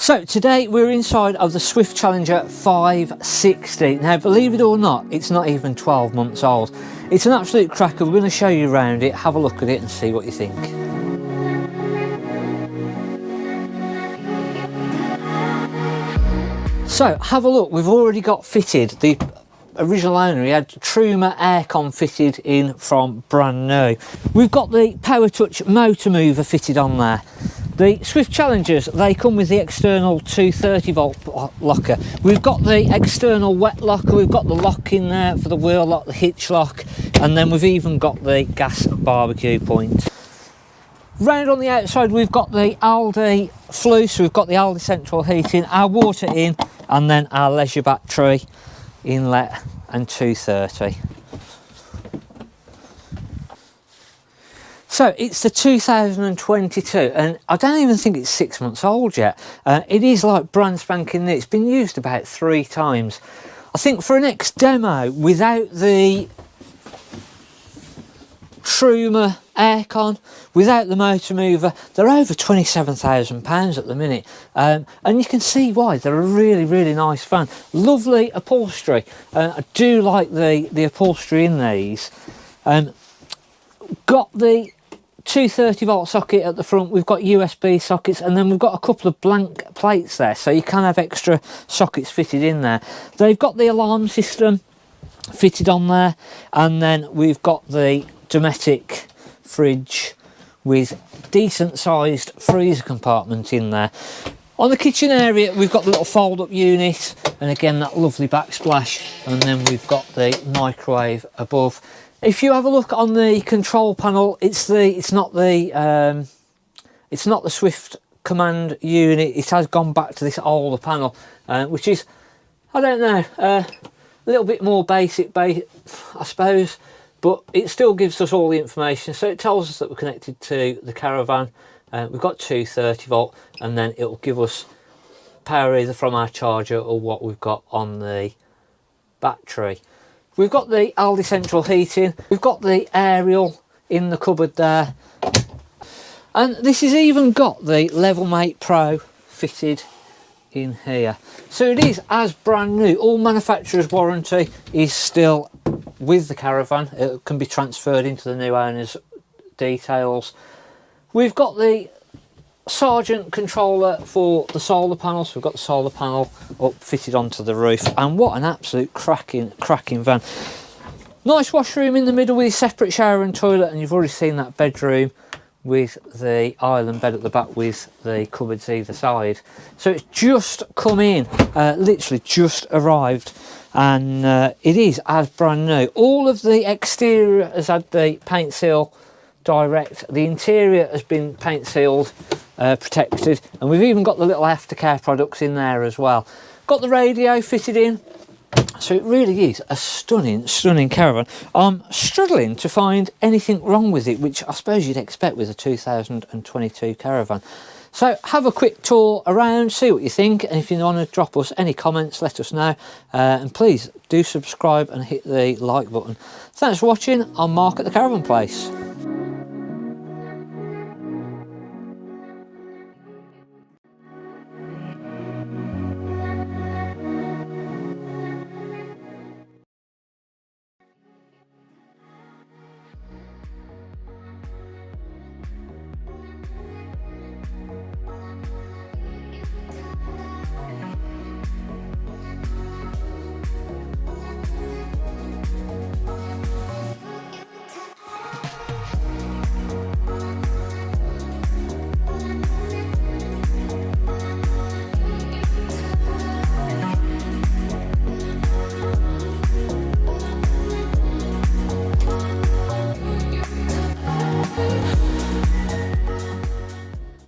So today we're inside of the Swift Challenger 560. Now believe it or not, it's not even 12 months old. It's an absolute cracker. We're going to show you around it, have a look at it and see what you think. So have a look, we've already got fitted. The original owner, he had Truma aircon fitted in from brand new. We've got the Power Touch motor mover fitted on there. The Swift Challengers, they come with the external 230 volt locker. We've got the external wet locker, we've got the lock in there for the wheel lock, the hitch lock, and then we've even got the gas barbecue point. Round on the outside we've got the Aldi flue, so we've got the Aldi central heating, our water in, and then our leisure battery inlet and 230. So it's the 2022 and I don't even think it's 6 months old yet. It is like brand spanking new. It's been used about 3 times. I think for an ex demo without the Truma aircon, without the motor mover, they're over £27,000 at the minute, and you can see why. They're a really nice van. Lovely upholstery. I do like the upholstery in these. Got the 230 volt socket at the front, we've got USB sockets, and then we've got a couple of blank plates there, so you can have extra sockets fitted in there. They've got the alarm system fitted on there, and then we've got the Dometic fridge with decent sized freezer compartment in there. On the kitchen area we've got the little fold up unit, and again that lovely backsplash, and then we've got the microwave above. If you have a look on the control panel, it's not the Swift command unit. It has gone back to this older panel, which is, I don't know, a little bit more basic, I suppose, but it still gives us all the information. So it tells us that we're connected to the Caravan. We've got 230 volt, and then it'll give us power either from our charger or what we've got on the battery. We've got the Aldi central heating, we've got the aerial in the cupboard there, and this has even got the Levelmate Pro fitted in here. So it is as brand new. All manufacturer's warranty is still with the Caravan. It can be transferred into the new owner's details. We've got the Sergeant controller for the solar panel, so we've got the solar panel up fitted onto the roof, and what an absolute cracking van. Nice washroom in the middle with a separate shower and toilet, and you've already seen that bedroom with the island bed at the back with the cupboards either side. So it's just come in, literally just arrived, and it is as brand new. All of the exterior has had the paint seal direct, the interior has been paint sealed, protected, and we've even got the little aftercare products in there as well. Got the radio fitted in, so it really is a stunning Caravan. I'm struggling to find anything wrong with it, which I suppose you'd expect with a 2022 Caravan. So have a quick tour around, see what you think, and if you want to drop us any comments, let us know, and please do subscribe and hit the like button. Thanks for watching. I'm Mark at the Caravan Place.